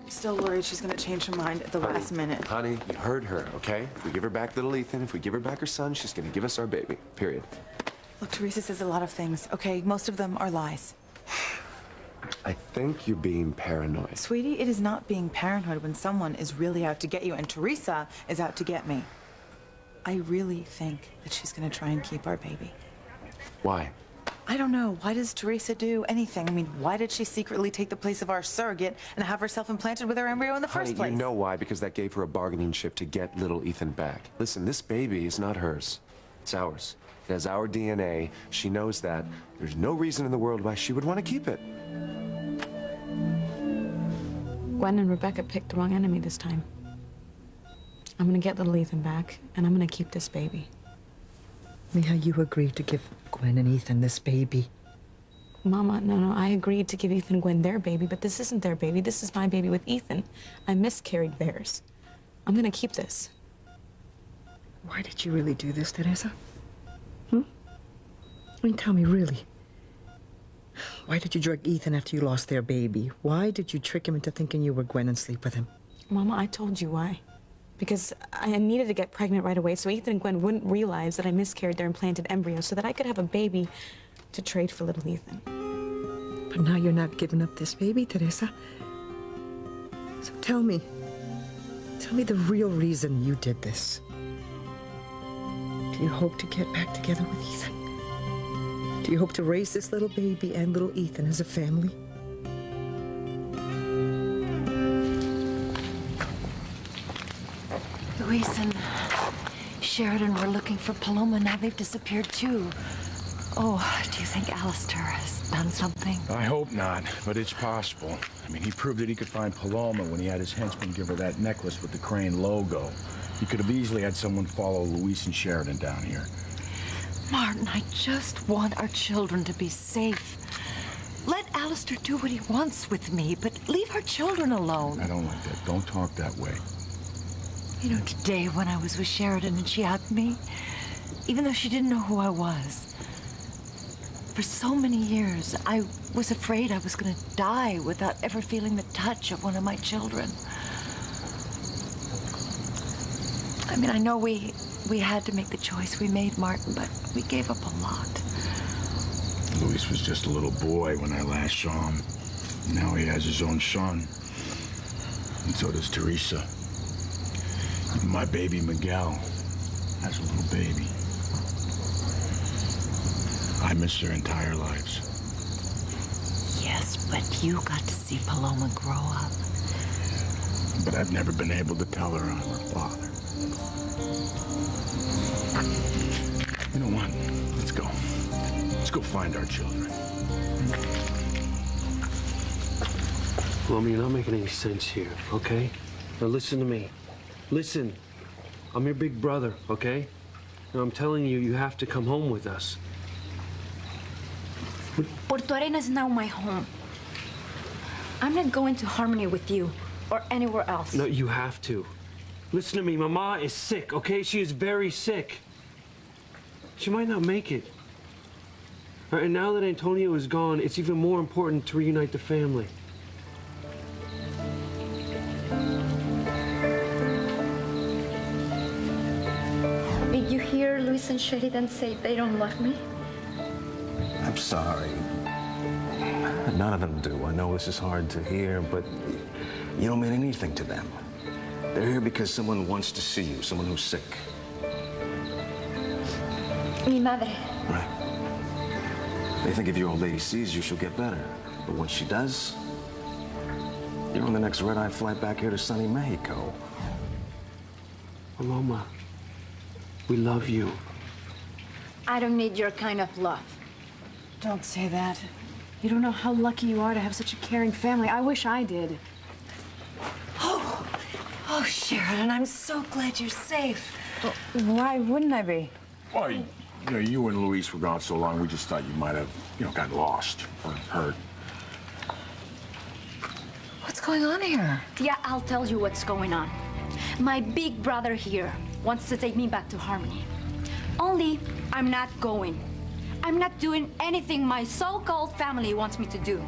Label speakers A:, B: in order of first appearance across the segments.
A: Still worried she's gonna change her mind at the last minute.
B: Honey, you heard her, okay? If we give her back little Ethan, if we give her back her son, she's gonna give us our baby, period.
A: Look, Teresa says a lot of things, okay? Most of them are lies.
B: I think you're being paranoid.
A: Sweetie, it is not being paranoid when someone is really out to get you, and Teresa is out to get me. I really think that she's gonna try and keep our baby.
B: Why?
A: I don't know. Why does Teresa do anything? I mean, why did she secretly take the place of our surrogate and have herself implanted with our embryo in the first place?
B: You know why, because that gave her a bargaining chip to get little Ethan back. Listen, this baby is not hers. It's ours. It has our DNA. She knows that. There's no reason in the world why she would want to keep it.
C: Gwen and Rebecca picked the wrong enemy this time. I'm gonna get little Ethan back, and I'm gonna keep this baby.
D: Mija, you agreed to give Gwen and Ethan this baby.
C: Mama, no, I agreed to give Ethan and Gwen their baby, but this isn't their baby. This is my baby with Ethan. I miscarried theirs. I'm gonna keep this.
D: Why did you really do this, Teresa? I mean, tell me, really. Why did you drug Ethan after you lost their baby? Why did you trick him into thinking you were Gwen and sleep with him?
C: Mama, I told you why. Because I needed to get pregnant right away so Ethan and Gwen wouldn't realize that I miscarried their implanted embryo so that I could have a baby to trade for little Ethan.
D: But now you're not giving up this baby, Teresa. So tell me the real reason you did this. Do you hope to get back together with Ethan? Do you hope to raise this little baby and little Ethan as a family?
E: Luis and Sheridan were looking for Paloma. Now they've disappeared too. Oh, do you think Alistair has done something?
F: I hope not, but it's possible. I mean, he proved that he could find Paloma when he had his henchmen give her that necklace with the Crane logo. He could have easily had someone follow Luis and Sheridan down here.
E: Martin, I just want our children to be safe. Let Alistair do what he wants with me, but leave our children alone.
F: I don't like that. Don't talk that way.
E: You know, today when I was with Sheridan and she hugged me, even though she didn't know who I was, for so many years, I was afraid I was going to die without ever feeling the touch of one of my children. I mean, I know we had to make the choice we made, Martin, but we gave up a lot.
F: Luis was just a little boy when I last saw him. Now he has his own son. And so does Teresa. Even my baby Miguel has a little baby. I miss their entire lives.
E: Yes, but you got to see Paloma grow up.
F: But I've never been able to tell her I'm her father. You know what? Let's go. Let's go find our children.
G: Mom, you're not making any sense here, okay? Now listen to me. Listen. I'm your big brother, okay? Now I'm telling you, you have to come home with us.
H: Puerto Arena is now my home. I'm not going to Harmony with you or anywhere else.
G: No, you have to. Listen to me, Mama is sick, okay? She is very sick. She might not make it. All right, and now that Antonio is gone, it's even more important to reunite the family.
H: Did you hear Luis and Sheridan say they don't love me?
I: I'm sorry. None of them do. I know this is hard to hear, but you don't mean anything to them. They're here because someone wants to see you, someone who's sick.
H: Mi madre.
I: Right. They think if your old lady sees you, she'll get better. But when she does, you're on the next red-eye flight back here to sunny Mexico.
G: Paloma, we love you.
H: I don't need your kind of love.
J: Don't say that. You don't know how lucky you are to have such a caring family. I wish I did.
E: Oh, Sheridan, I'm so glad you're safe.
J: Well, why wouldn't I be?
F: Well, you know, you and Luis were gone so long, we just thought you might have, gotten lost or hurt.
E: What's going on here?
H: Yeah, I'll tell you what's going on. My big brother here wants to take me back to Harmony. Only, I'm not going. I'm not doing anything my so-called family wants me to do.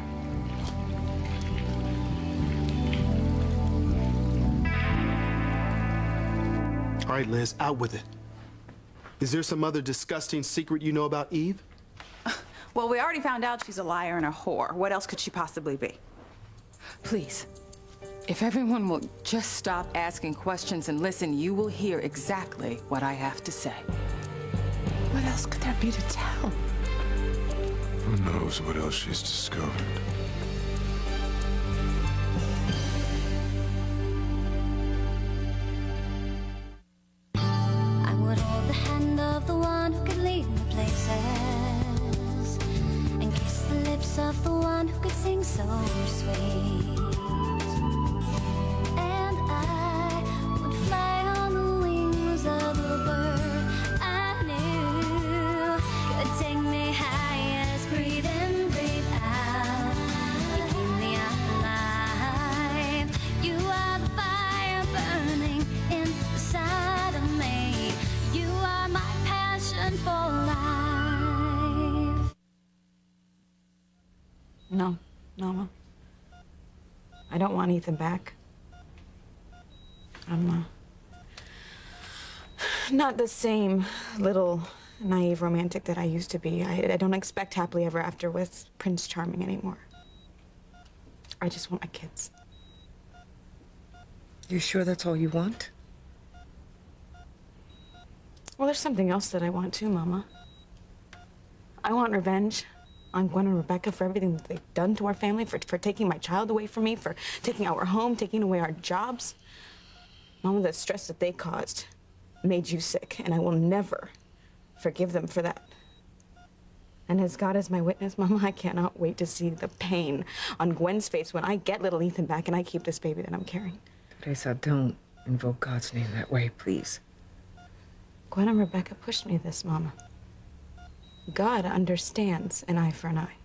K: All right, Liz, out with it. Is there some other disgusting secret you know about Eve?
A: Well, we already found out she's a liar and a whore. What else could she possibly be?
L: Please, if everyone will just stop asking questions and listen, you will hear exactly what I have to say.
A: What else could there be to tell?
F: Who knows what else she's discovered?
M: I would hold the hand of the one who could lead me places, and kiss the lips of the one who could sing so sweet. And I would fly on the wings of a bird I knew could take me higher. Breathe in, breathe out. You keep me alive. You are the fire burning inside of me. You are my passion for life.
C: No, Mama. I don't want Ethan back. I'm not the same little naive romantic that I used to be. I don't expect happily ever after with Prince Charming anymore. I just want my kids.
D: You sure that's all you want?
C: Well, there's something else that I want too, Mama. I want revenge on Gwen and Rebecca for everything that they've done to our family, for taking my child away from me, for taking our home, taking away our jobs. Mama, the stress that they caused made you sick, and I will never forgive them for that. And as God is my witness, Mama, I cannot wait to see the pain on Gwen's face when I get little Ethan back and I keep this baby that I'm carrying.
D: Teresa, don't invoke God's name that way, please.
C: Gwen and Rebecca pushed me this, Mama. God understands an eye for an eye.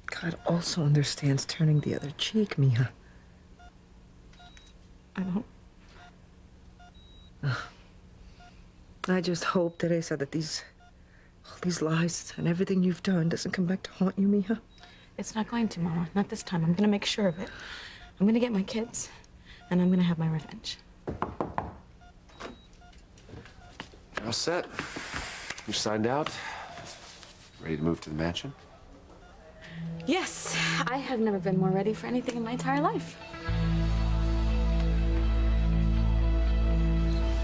D: God also understands turning the other cheek, Mija.
C: I don't.
D: I just hope, Teresa, that all these lies and everything you've done doesn't come back to haunt you, Mija.
C: It's not going to, Mama. Not this time. I'm gonna make sure of it. I'm gonna get my kids, and I'm gonna have my revenge.
B: You're all set. You signed out. Ready to move to the mansion?
C: Yes, I have never been more ready for anything in my entire life.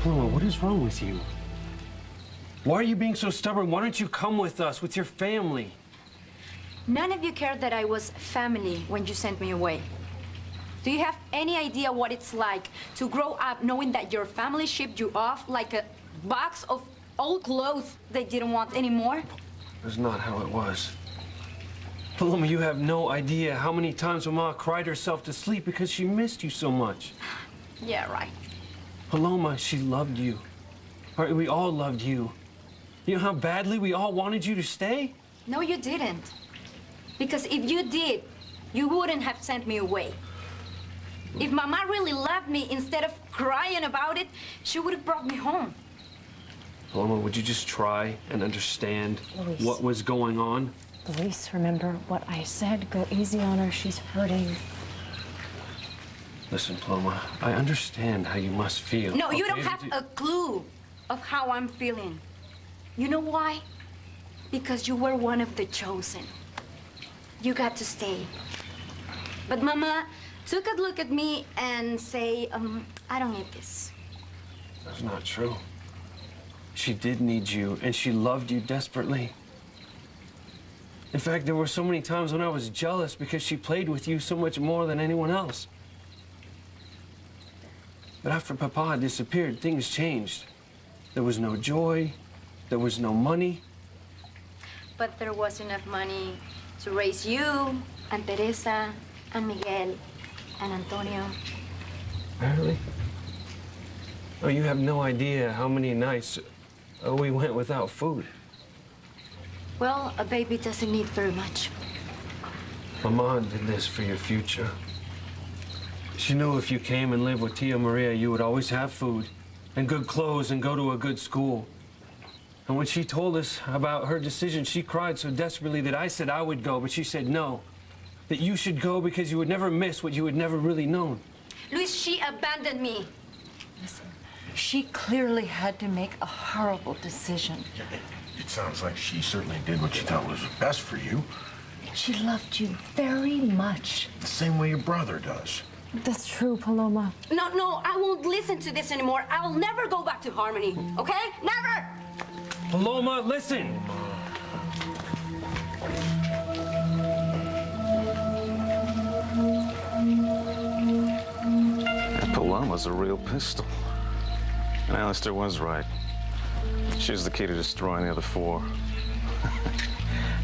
G: Paloma, what is wrong with you? Why are you being so stubborn? Why don't you come with us, with your family?
H: None of you cared that I was family when you sent me away. Do you have any idea what it's like to grow up knowing that your family shipped you off like a box of old clothes they didn't want anymore?
G: That's not how it was. Paloma, you have no idea how many times Mama cried herself to sleep because she missed you so much.
H: Yeah, right.
G: Paloma, she loved you. All right, we all loved you. You know how badly we all wanted you to stay?
H: No, you didn't. Because if you did, you wouldn't have sent me away. If Mama really loved me, instead of crying about it, she would have brought me home.
G: Paloma, would you just try and understand
J: Luis.
G: what was going on?
J: Luis, remember what I said. Go easy on her. She's hurting.
G: Listen, Paloma, I understand how you must feel.
H: No, you
G: okay?
H: don't have a clue of how I'm feeling. You know why? Because you were one of the chosen. You got to stay. But Mama took a look at me and say, I don't need this.
G: That's not true. She did need you, and she loved you desperately. In fact, there were so many times when I was jealous because she played with you so much more than anyone else. But after Papa disappeared, things changed. There was no joy, there was no money.
H: But there was enough money to raise you and Teresa and Miguel and Antonio.
G: Really? Oh, you have no idea how many nights we went without food.
H: Well, a baby doesn't need very much.
G: Mama did this for your future. She knew if you came and lived with Tia Maria, you would always have food and good clothes and go to a good school. And when she told us about her decision, she cried so desperately that I said I would go, but she said no, that you should go because you would never miss what you had never really known.
H: Luis, she abandoned me.
C: Listen,
E: She clearly had to make a horrible decision.
F: It sounds like she certainly did what she thought was best for you.
E: She loved you very much.
F: The same way your brother does.
J: That's true, Paloma.
H: No, I won't listen to this anymore. I will never go back to Harmony, okay? Never!
G: Paloma, listen!
I: Paloma's a real pistol. And Alistair was right. She's the key to destroying the other four.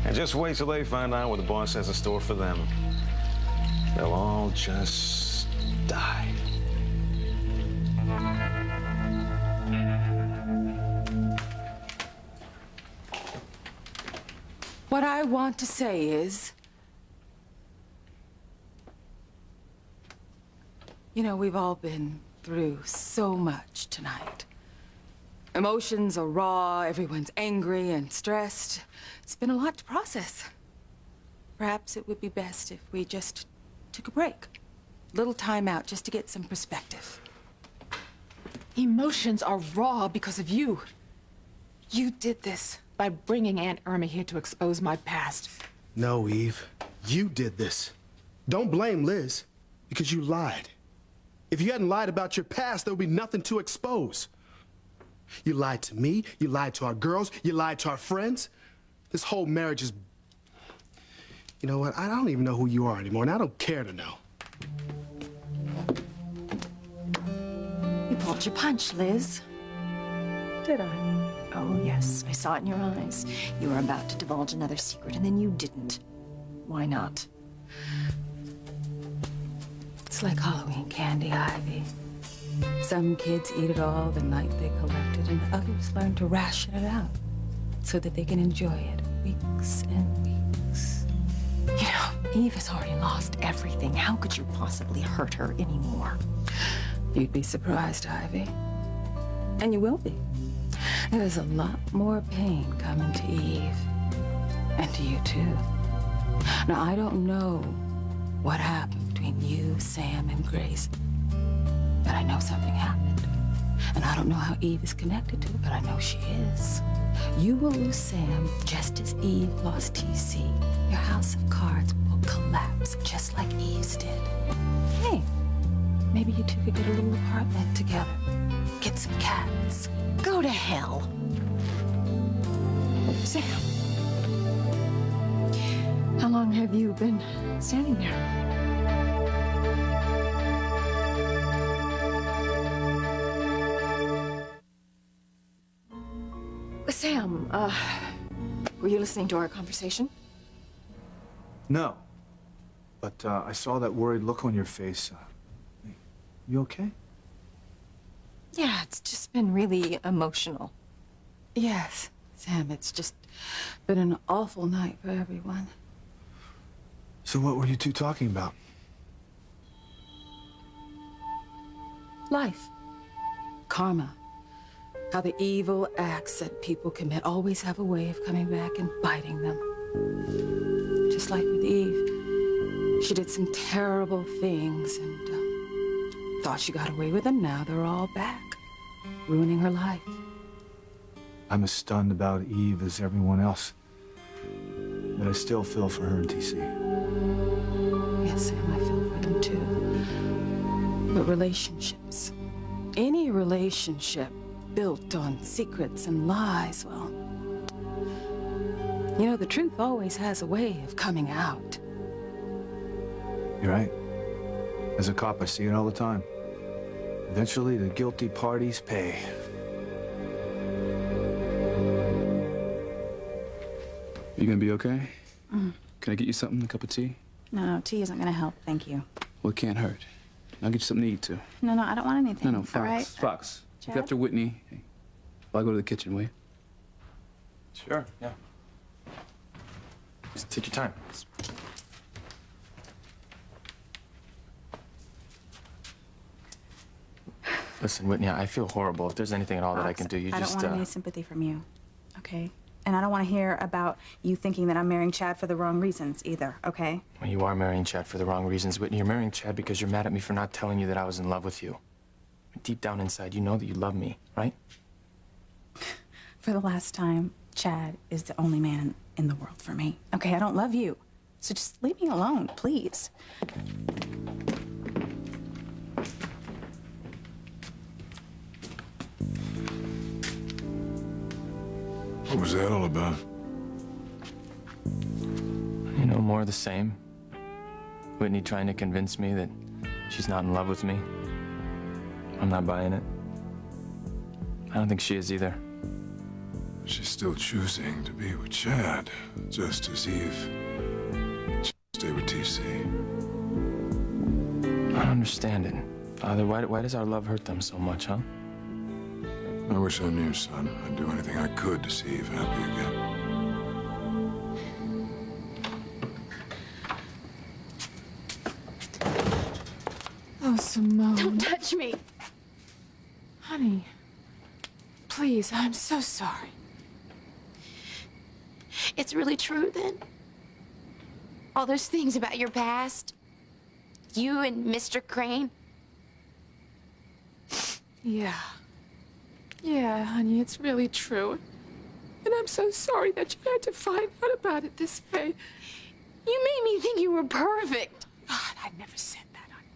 I: And just wait till they find out what the boss has in store for them. They'll all just die.
L: What I want to say is, you know, we've all been through so much tonight. Emotions are raw, everyone's angry and stressed. It's been a lot to process. Perhaps it would be best if we just took a break. A little time out just to get some perspective.
N: Emotions are raw because of you. You did this by bringing Aunt Irma here to expose my past.
K: No, Eve. You did this. Don't blame Liz, because you lied. If you hadn't lied about your past, there would be nothing to expose. You lied to me, you lied to our girls, you lied to our friends. This whole marriage is... You know what? I don't even know who you are anymore, and I don't care to know.
E: You pulled your punch, Liz.
C: Did I?
E: Oh, yes. I saw it in your eyes. You were about to divulge another secret, and then you didn't. Why not?
L: It's like Halloween candy, Ivy. Some kids eat it all the night they collect it, and others learn to ration it out so that they can enjoy it weeks and weeks.
E: You know, Eve has already lost everything. How could you possibly hurt her anymore?
L: You'd be surprised, Ivy. And you will be. There's a lot more pain coming to Eve. And to you, too. Now, I don't know what happened between you, Sam, and Grace. But I know something happened. And I don't know how Eve is connected to it, but I know she is. You will lose Sam just as Eve lost TC. Your house of cards will collapse just like Eve's did. Hey, maybe you two could get a little apartment together. Get some cats.
E: Go to hell.
N: Sam, how long have you been standing there? Sam, were you listening to our conversation?
O: No. But I saw that worried look on your face. You okay?
E: Yeah, it's just been really emotional.
L: Yes, Sam, it's just been an awful night for everyone.
O: So what were you two talking about?
L: Life. Karma. How the evil acts that people commit always have a way of coming back and biting them. Just like with Eve. She did some terrible things and thought she got away with them. Now they're all back, ruining her life.
O: I'm as stunned about Eve as everyone else. But I still feel for her and TC.
L: Yes, Sam, I feel for them too. But relationships, any relationship built on secrets and lies, well, you know, the truth always has a way of coming out.
O: You're right. As a cop, I see it all the time. Eventually, the guilty parties pay.
P: You gonna be okay? Can I get you something? A cup of tea?
Q: No, tea isn't gonna help. Thank you.
P: Well, it can't hurt. I'll get you something to eat, too.
Q: No, I don't want anything.
P: No, Fox.
Q: All right?
P: Fox. Look
Q: Chad?
P: after Whitney. Hey, I'll go to the kitchen, will you?
R: Sure, yeah. Just take your time. Listen, Whitney, I feel horrible. If there's anything at all that I can do, you
Q: I
R: just...
Q: don't want any sympathy from you, okay? And I don't want to hear about you thinking that I'm marrying Chad for the wrong reasons either, okay?
R: Well, you are marrying Chad for the wrong reasons, Whitney. You're marrying Chad because you're mad at me for not telling you that I was in love with you. Deep down inside, you know that you love me, right?
Q: For the last time, Chad is the only man in the world for me. Okay, I don't love you. So just leave me alone, please.
F: What was that all about?
R: You know, more of the same. Whitney trying to convince me that she's not in love with me. I'm not buying it. I don't think she is either.
F: She's still choosing to be with Chad, just as Eve stay with TC.
R: I don't understand it. Father, why does our love hurt them so much, huh?
F: I wish I knew, son. I'd do anything I could to see Eve happy again.
N: Oh, Simone.
C: Don't touch me.
N: Honey, please, I'm so sorry.
C: It's really true, then? All those things about your past? You and Mr. Crane?
N: Yeah. Yeah, honey, it's really true. And I'm so sorry that you had to find out about it this way.
C: You made me think you were perfect.
N: God, I never said that, honey.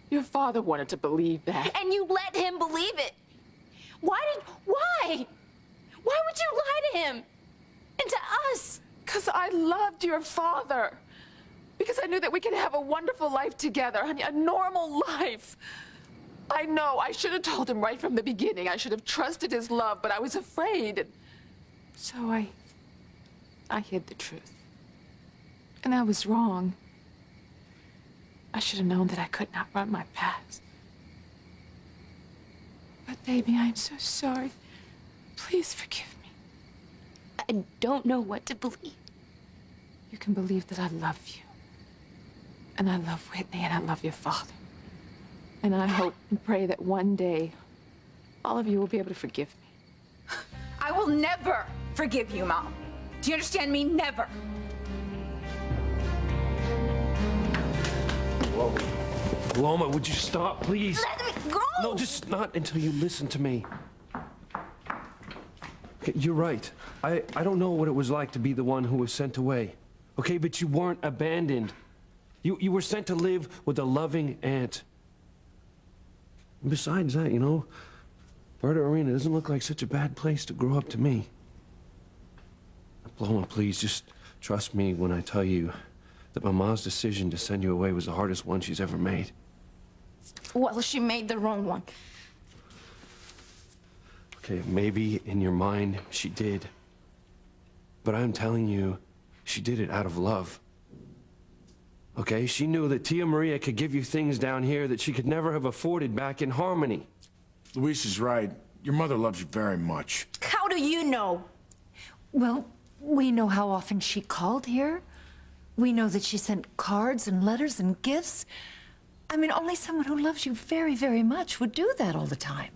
N: Your father wanted to believe that.
C: And you let him believe it. Why? Why would you lie to him? And to us?
N: Because I loved your father. Because I knew that we could have a wonderful life together, honey, a normal life. I know, I should have told him right from the beginning. I should have trusted his love, but I was afraid. And so I hid the truth. And I was wrong. I should have known that I could not run my past. But baby, I'm so sorry. Please forgive me.
C: I don't know what to believe.
N: You can believe that I love you. And I love Whitney, and I love your father. And I hope and pray that one day, all of you will be able to forgive me.
Q: I will never forgive you, Mom. Do you understand me? Never.
G: Whoa. Paloma, would you stop, please?
C: Let me go!
G: No, just not until you listen to me. Okay, you're right. I don't know what it was like to be the one who was sent away. Okay, but you weren't abandoned. You were sent to live with a loving aunt. And besides that, you know, Berta Arena doesn't look like such a bad place to grow up to me. Paloma, please, just trust me when I tell you that Mama's decision to send you away was the hardest one she's ever made.
C: Well, she made the wrong one.
G: Okay, maybe in your mind she did. But I'm telling you, she did it out of love. Okay, she knew that Tia Maria could give you things down here that she could never have afforded back in Harmony.
F: Luis is right. Your mother loves you very much.
E: How do you know? Well, we know how often she called here. We know that she sent cards and letters and gifts. I mean, only someone who loves you very, very much would do that all the time.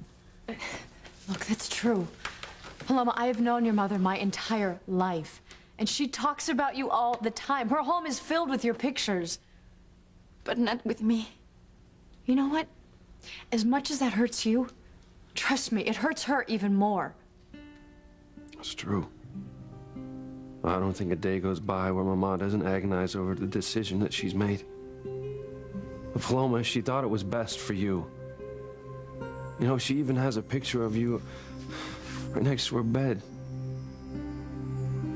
J: Look, that's true. Paloma, I have known your mother my entire life. And she talks about you all the time. Her home is filled with your pictures. But not with me. You know what? As much as that hurts you, trust me, it hurts her even more.
G: It's true. I don't think a day goes by where Mama doesn't agonize over the decision that she's made. But Paloma, she thought it was best for you. You know, she even has a picture of you right next to her bed.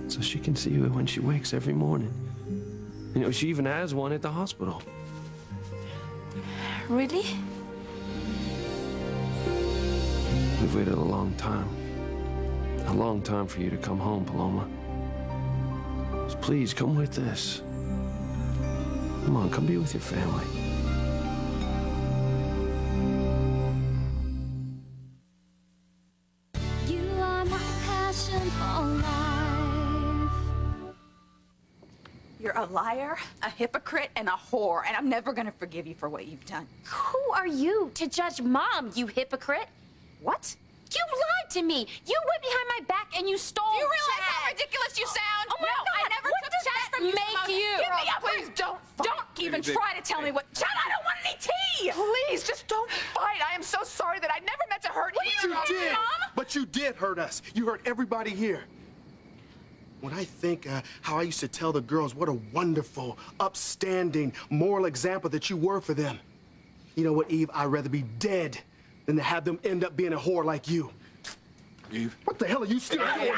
G: So she can see you when she wakes every morning. You know, she even has one at the hospital.
C: Really?
G: We've waited a long time. A long time for you to come home, Paloma. So please, come with us. Come on, come be with your family.
M: You are my passion for life.
Q: You're a liar, a hypocrite, and a whore, and I'm never gonna forgive you for what you've done.
C: Who are you to judge Mom, you hypocrite?
Q: What?
C: You lied to me. You went behind my back and you stole
J: Do you realize
C: Chad.
J: how ridiculous you sound?
C: Oh my
J: No,
C: God,
J: I never
C: what
J: took
C: does
J: Chad
C: that
J: from you,
C: make
J: Mom.
C: you?
J: Give me up, please. Don't fight. Don't
N: even try to tell me what. Chad, I don't want any tea! Please, just don't fight. I am so sorry that I never meant to hurt you.
K: You did.
N: Mom?
K: But you did hurt us. You hurt everybody here. When I think how I used to tell the girls what a wonderful, upstanding, moral example that you were for them. You know what, Eve? I'd rather be dead than to have them end up being a whore like you.
O: Eve?
K: What the hell are you still doing?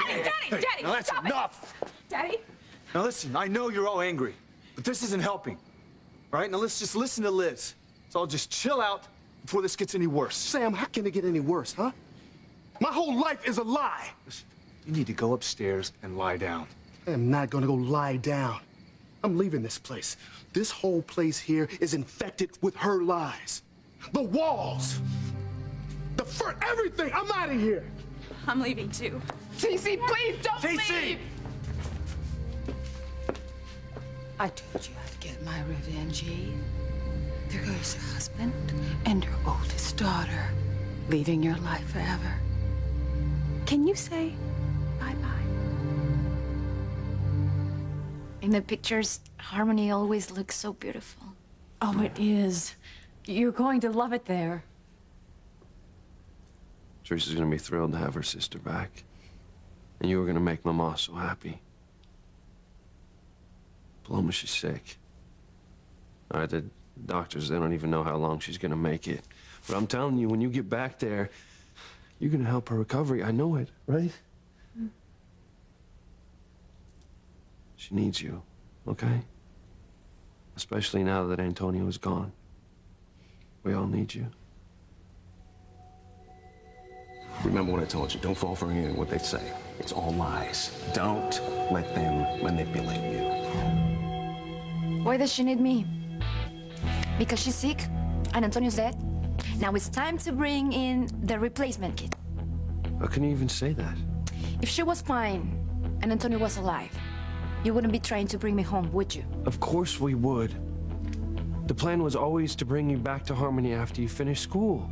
N: Daddy,
O: Now that's
N: stop
O: enough!
N: it! Daddy?
O: Now listen, I know you're all angry, but this isn't helping. All right, now let's just listen to Liz. So I'll just chill out before this gets any worse.
K: Sam, how can it get any worse, huh? My whole life is a lie.
O: Listen, you need to go upstairs and lie down.
K: I am not gonna go lie down. I'm leaving this place. This whole place here is infected with her lies. The walls, the everything. I'm out of here.
N: I'm leaving too. TC, please don't leave!
L: I told you I'd get my revenge, Eve. There goes your husband and your oldest daughter, leaving your life forever. Can you say bye-bye?
H: In the pictures, Harmony always looks so beautiful.
J: Oh, it is. You're going to love it there.
B: Teresa's gonna be thrilled to have her sister back. And you were gonna make Mama so happy. Paloma, she's sick. All right, the doctors, they don't even know how long she's gonna make it. But I'm telling you, when you get back there, you're gonna help her recovery. I know it, right? She needs you, okay? Especially now that Antonio is gone. We all need you.
I: Remember what I told you. Don't fall for any of what they say. It's all lies. Don't let them manipulate you.
H: Why does she need me? Because she's sick and Antonio's dead? Now it's time to bring in the replacement kid.
B: How can you even say that?
H: If she was fine and Antonio was alive, you wouldn't be trying to bring me home, would you?
B: Of course we would. The plan was always to bring you back to Harmony after you finish school.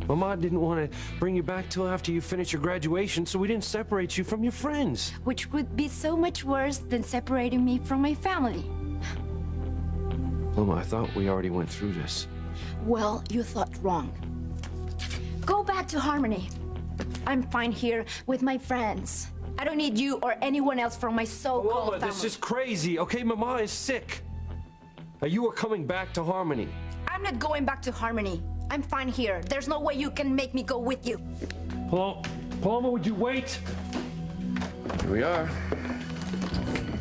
B: Mama didn't want to bring you back till after you finish your graduation, so we didn't separate you from your friends.
H: Which would be so much worse than separating me from my family.
B: Mama, I thought we already went through this.
H: Well, you thought wrong. Go back to Harmony. I'm fine here with my friends. I don't need you or anyone else from my so-called family.
B: This is crazy, okay? Mama is sick. You are coming back to Harmony.
H: I'm not going back to Harmony. I'm fine here. There's no way you can make me go with you.
B: Paloma, would you wait? Here we are.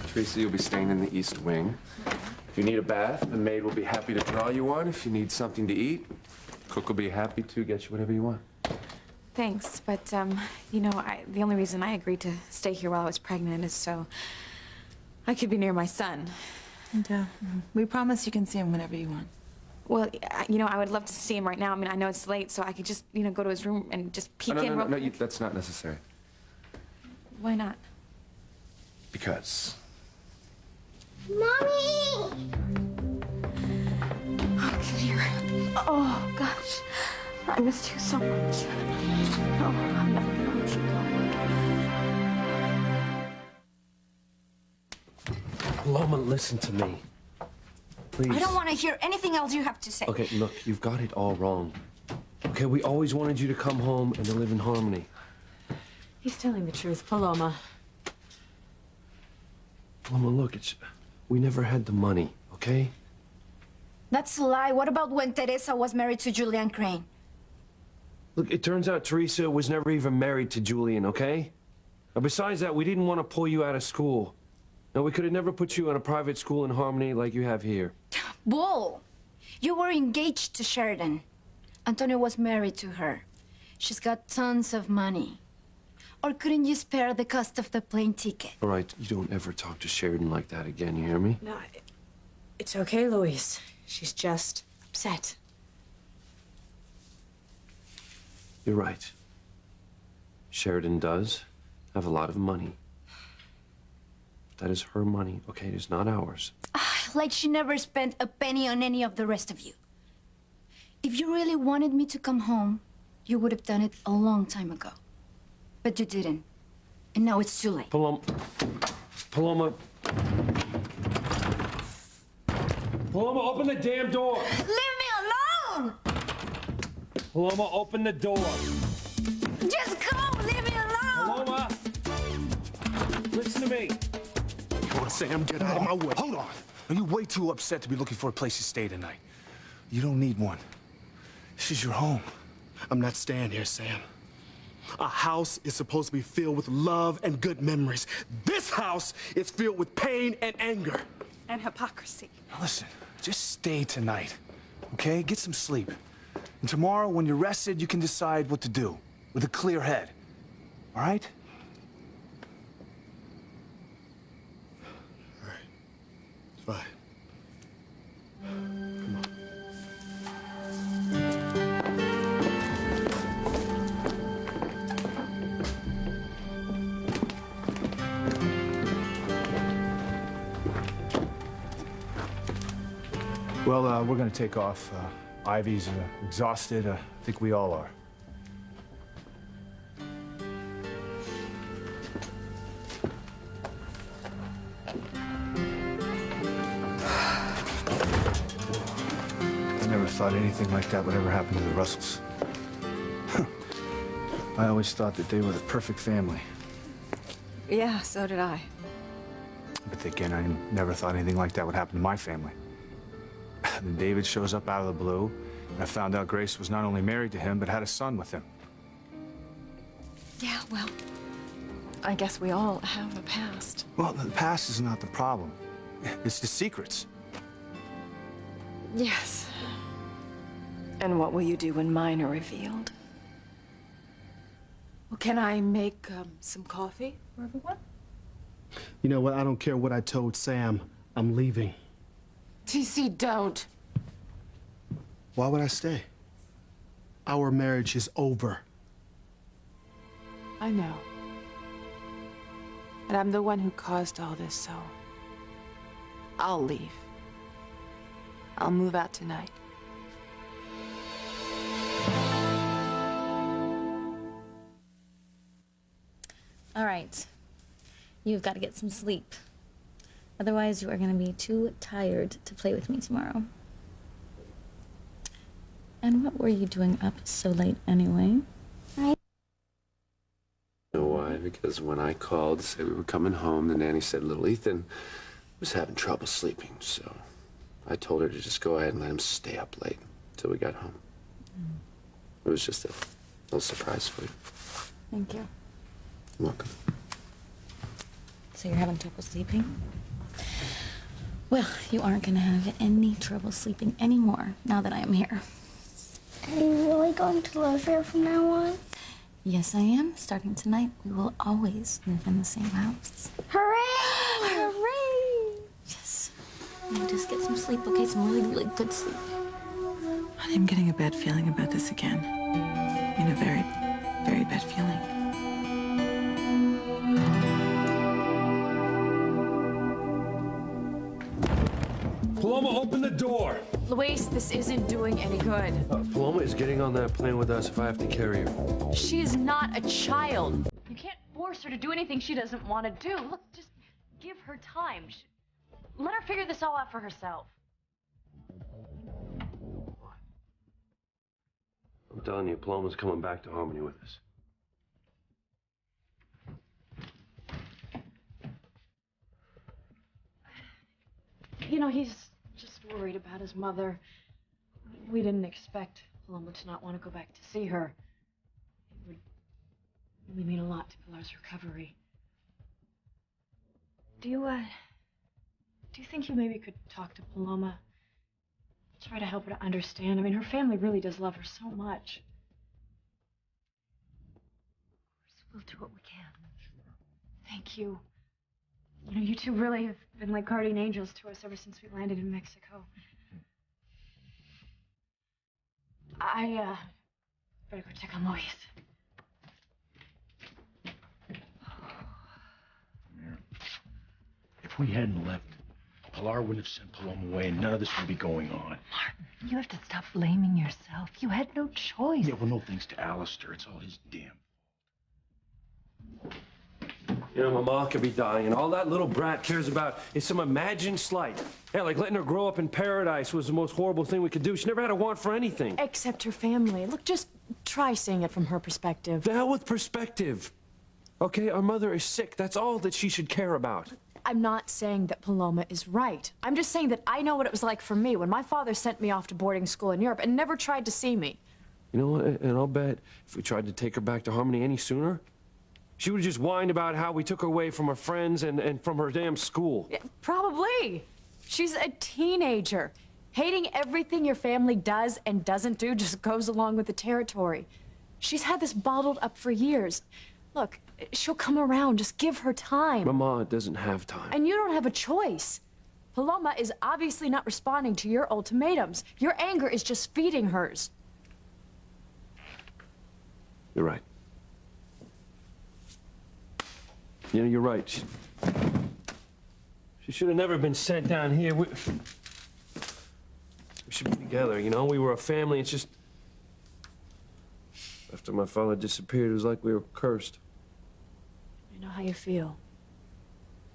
B: Teresa, you'll be staying in the East Wing. If you need a bath, the maid will be happy to draw you one. If you need something to eat, cook will be happy to get you whatever you want.
C: Thanks, but, you know, the only reason I agreed to stay here while I was pregnant is so I could be near my son.
A: And, we promise you can see him whenever you want.
C: Well, you know, I would love to see him right now. I mean, I know it's late, so I could just, you know, go to his room and just peek in real quick.
B: That's not necessary.
C: Why not?
B: Because.
M: Mommy!
C: Okay. Oh, gosh. I missed you so much. Oh, I'm never gonna let you go.
B: Paloma, listen to me. Please.
H: I don't want to hear anything else you have to say.
B: Okay, look, you've got it all wrong. Okay, we always wanted you to come home and to live in Harmony.
C: He's telling the truth, Paloma.
B: Paloma, look, we never had the money, okay?
H: That's a lie. What about when Teresa was married to Julian Crane?
B: Look, it turns out Teresa was never even married to Julian, okay? Now, besides that, we didn't want to pull you out of school. Now, we could have never put you in a private school in Harmony like you have here.
H: Bull! You were engaged to Sheridan. Antonio was married to her. She's got tons of money. Or couldn't you spare the cost of the plane ticket?
B: All right, you don't ever talk to Sheridan like that again, you hear me?
C: No, it's okay, Louise. She's just upset.
B: You're right. Sheridan does have a lot of money. That is her money, okay? It is not ours.
H: Like she never spent a penny on any of the rest of you. If you really wanted me to come home, you would have done it a long time ago. But you didn't. And now it's too late.
B: Paloma.
G: Paloma, open the damn door!
H: Leave me alone!
G: Paloma, open the door!
H: Just go! Leave me alone!
G: Paloma! Listen to me!
O: Come on, Sam, get out of my way. Hold on. You're way too upset to be looking for a place to stay tonight. You don't need one. This is your home.
K: I'm not staying here, Sam. A house is supposed to be filled with love and good memories. This house is filled with pain and anger.
Q: And hypocrisy.
O: Now listen, just stay tonight, okay? Get some sleep. And tomorrow, when you're rested, you can decide what to do with a clear head. All right?
K: All right. It's fine.
O: Well, we're gonna take off. Ivy's exhausted. I think we all are. I never thought anything like that would ever happen to the Russells. I always thought that they were the perfect family.
L: Yeah, so did I.
O: But again, I never thought anything like that would happen to my family. Then David shows up out of the blue, and I found out Grace was not only married to him, but had a son with him.
L: Yeah, well, I guess we all have a past.
O: Well, the past is not the problem. It's the secrets.
L: Yes. And what will you do when mine are revealed?
C: Well, can I make some coffee for everyone?
K: You know what? I don't care what I told Sam. I'm leaving.
N: TC, don't.
K: Why would I stay? Our marriage is over.
C: I know. And I'm the one who caused all this, so I'll leave. I'll move out tonight.
S: All right. You've got to get some sleep. Otherwise, you are going to be too tired to play with me tomorrow. And what were you doing up so late anyway?
B: You know why? Because when I called to say we were coming home, the nanny said little Ethan was having trouble sleeping. So I told her to just go ahead and let him stay up late until we got home. It was just a little surprise for you.
S: Thank you.
B: You're welcome.
S: So you're having trouble sleeping? Well, you aren't going to have any trouble sleeping anymore now that I am here.
M: Are you really going to live here from now on?
S: Yes, I am. Starting tonight, we will always live in the same house.
M: Hooray!
S: Hooray! Yes. Now just get some sleep, okay? Some really, really good sleep.
A: I'm getting a bad feeling about this again. I mean, a very, very bad feeling.
G: Paloma, open the door!
J: Luis, this isn't doing any good.
G: Paloma is getting on that plane with us if I have to carry her.
J: She is not a child. You can't force her to do anything she doesn't want to do. Look, just give her time. Let her figure this all out for herself.
G: I'm telling you, Paloma's coming back to Harmony with us.
J: You know, he's just worried about his mother. We didn't expect Paloma to not want to go back to see her. It would really mean a lot to Pilar's recovery. Do you think you maybe could talk to Paloma? Try to help her to understand. I mean, her family really does love her so much. We'll do what we can. Thank you. You know, you two really have been like guardian angels to us ever since we landed in Mexico. I better go check on Luis.
F: If we hadn't left, Pilar wouldn't have sent Paloma away, and none of this would be going on.
E: Martin, you have to stop blaming yourself. You had no choice.
F: Yeah, well, no thanks to Alistair. It's all his damn fault.
G: You know, Mama could be dying, and all that little brat cares about is some imagined slight. Yeah, like letting her grow up in paradise was the most horrible thing we could do. She never had a want for anything.
J: Except her family. Look, just try seeing it from her perspective.
G: The hell with perspective. Okay, our mother is sick. That's all that she should care about.
J: I'm not saying that Paloma is right. I'm just saying that I know what it was like for me when my father sent me off to boarding school in Europe and never tried to see me.
G: You know what? And I'll bet if we tried to take her back to Harmony any sooner, she would just whine about how we took her away from her friends and from her damn school.
J: Yeah, probably. She's a teenager. Hating everything your family does and doesn't do just goes along with the territory. She's had this bottled up for years. Look, she'll come around. Just give her time.
G: Mama doesn't have time.
J: And you don't have a choice. Paloma is obviously not responding to your ultimatums. Your anger is just feeding hers.
G: You're right. You know, you're right. She should have never been sent down here. We should be together, you know? We were a family. It's just... After my father disappeared, it was like we were cursed.
J: I know how you feel.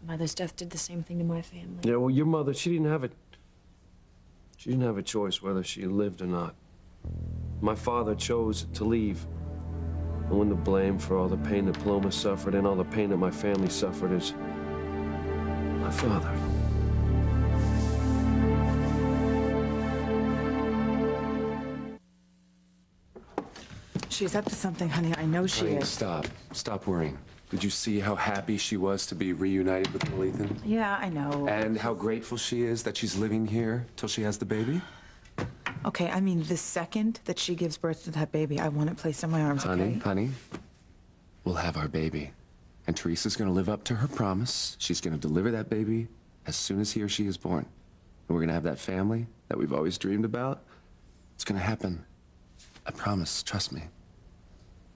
J: Mother's death did the same thing to my family.
G: Yeah, well, your mother, she didn't have a choice whether she lived or not. My father chose to leave. And when the blame for all the pain that Paloma suffered and all the pain that my family suffered is my father.
A: She's up to something, honey. I know she
B: Honey,
A: is.
B: stop. Stop worrying. Did you see how happy she was to be reunited with Will Ethan?
A: Yeah, I know.
B: And how grateful she is that she's living here till she has the baby?
A: Okay, I mean, the second that she gives birth to that baby, I want it placed in my arms, okay?
B: Honey, we'll have our baby. And Teresa's gonna live up to her promise. She's gonna deliver that baby as soon as he or she is born. And we're gonna have that family that we've always dreamed about. It's gonna happen. I promise, trust me.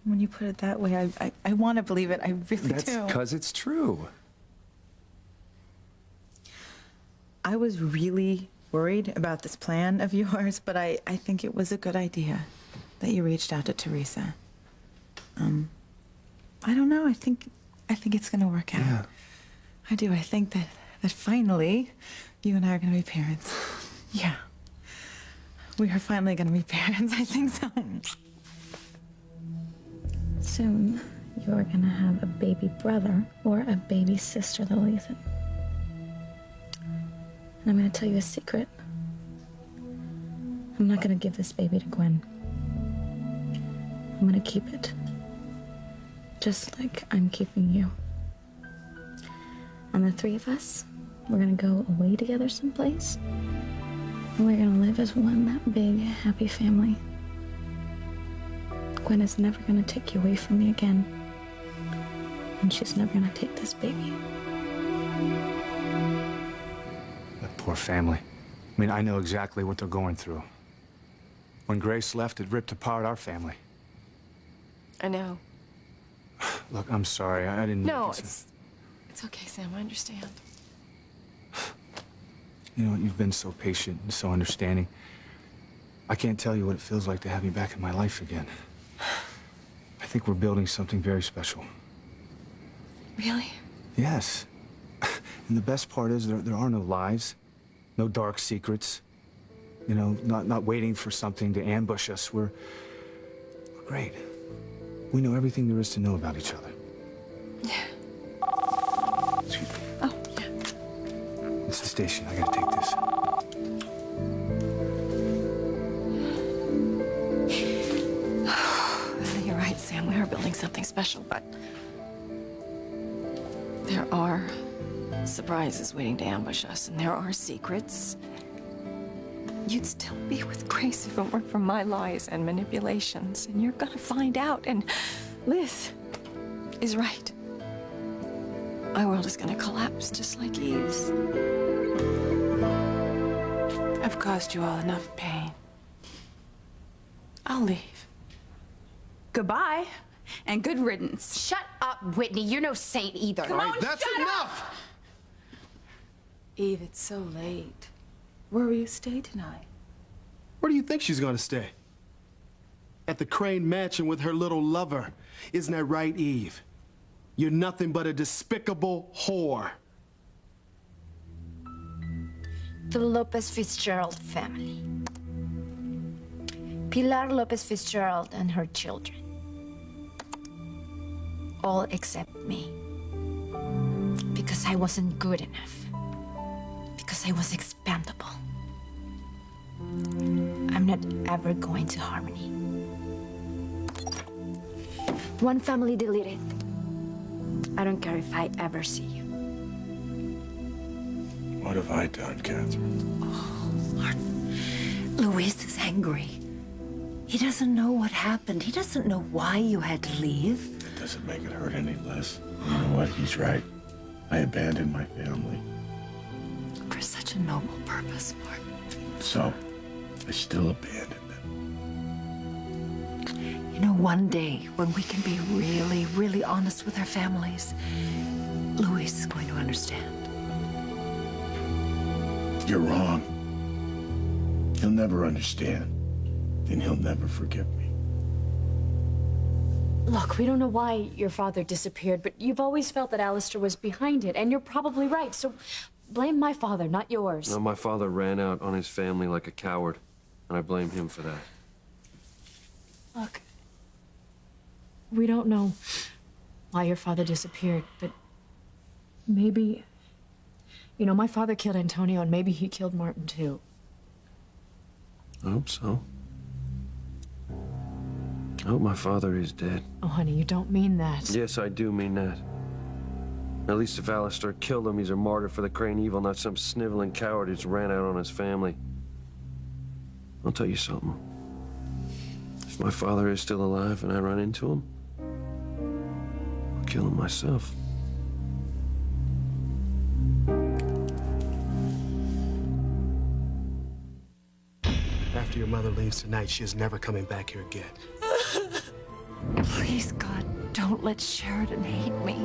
A: When you put it that way, I want to believe it. I really
B: That's
A: do.
B: because it's true.
A: I was really worried about this plan of yours, but I think it was a good idea that you reached out to Teresa. I don't know. I think it's gonna work out.
B: Yeah.
A: I do. I think that finally, you and I are gonna be parents. Yeah. We are finally gonna be parents. I think so.
S: Soon, you're gonna have a baby brother or a baby sister, little Ethan. And I'm gonna tell you a secret. I'm not gonna give this baby to Gwen. I'm gonna keep it. Just like I'm keeping you. And the three of us, we're gonna go away together someplace. And we're gonna live as one, that big, happy family. Gwen is never gonna take you away from me again. And she's never gonna take this baby.
O: That poor family. I mean, I know exactly what they're going through. When Grace left, it ripped apart our family.
N: I know.
O: Look, I'm sorry. I didn't...
N: No, it's okay, Sam. I understand.
O: You know, you've been so patient and so understanding. I can't tell you what it feels like to have you back in my life again. I think we're building something very special.
N: Really?
O: Yes. And the best part is there are no lies, no dark secrets. You know, not waiting for something to ambush us. We're great. We know everything there is to know about each other.
N: Yeah.
O: Excuse me.
N: Oh, yeah.
O: It's the station. I gotta take this.
N: You're right, Sam. We are building something special, but there are surprises waiting to ambush us, and there are secrets. You'd still be with Grace if it weren't for my lies and manipulations, and you're gonna find out, and Liz is right. My world is gonna collapse just like Eve's.
Q: I've caused you all enough pain. I'll leave. Goodbye, and good riddance.
H: Shut up, Whitney. You're no saint either.
Q: Come on,
K: That's
Q: shut
K: enough!
Q: up! Eve, it's so late. Where will you stay tonight?
K: Where do you think she's gonna stay? At the Crane Mansion with her little lover. Isn't that right, Eve? You're nothing but a despicable whore.
H: The Lopez Fitzgerald family. Pilar Lopez Fitzgerald and her children. All except me. Because I wasn't good enough. Because I was expendable. I'm not ever going to Harmony. One family deleted. I don't care if I ever see you.
F: What have I done, Catherine?
E: Oh, Lord. Luis is angry. He doesn't know what happened. He doesn't know why you had to leave.
F: It doesn't make it hurt any less. You know what? He's right. I abandoned my family.
E: For such a noble purpose, Mark.
F: So, I still abandoned them.
E: You know, one day, when we can be really, really honest with our families, Luis is going to understand.
F: You're wrong. He'll never understand. And he'll never forgive me.
J: Look, we don't know why your father disappeared, but you've always felt that Alistair was behind it, and you're probably right, so blame my father, not yours.
G: No, my father ran out on his family like a coward, and I blame him for that.
J: Look, we don't know why your father disappeared, but maybe, you know, my father killed Antonio, and maybe he killed Martin, too.
G: I hope so. I hope my father is dead.
J: Oh, honey, you don't mean that.
G: Yes, I do mean that. At least if Alistair killed him, he's a martyr for the Crane Evil, not some sniveling coward who's ran out on his family. I'll tell you something. If my father is still alive and I run into him, I'll kill him myself.
K: After your mother leaves tonight, she is never coming back here again.
E: Please, God, don't let Sheridan hate me.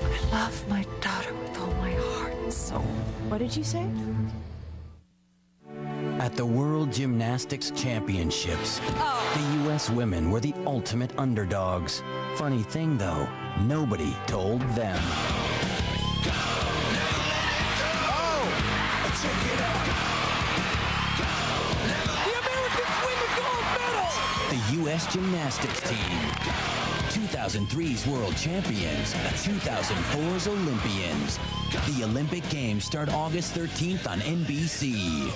E: I love my daughter with all my heart and soul.
J: What did you say?
T: At the World Gymnastics Championships, the U.S. women were the ultimate underdogs. Funny thing, though, nobody told them. The U.S. Gymnastics team. 2003's world champions, 2004's Olympians. The Olympic Games start August 13th on NBC.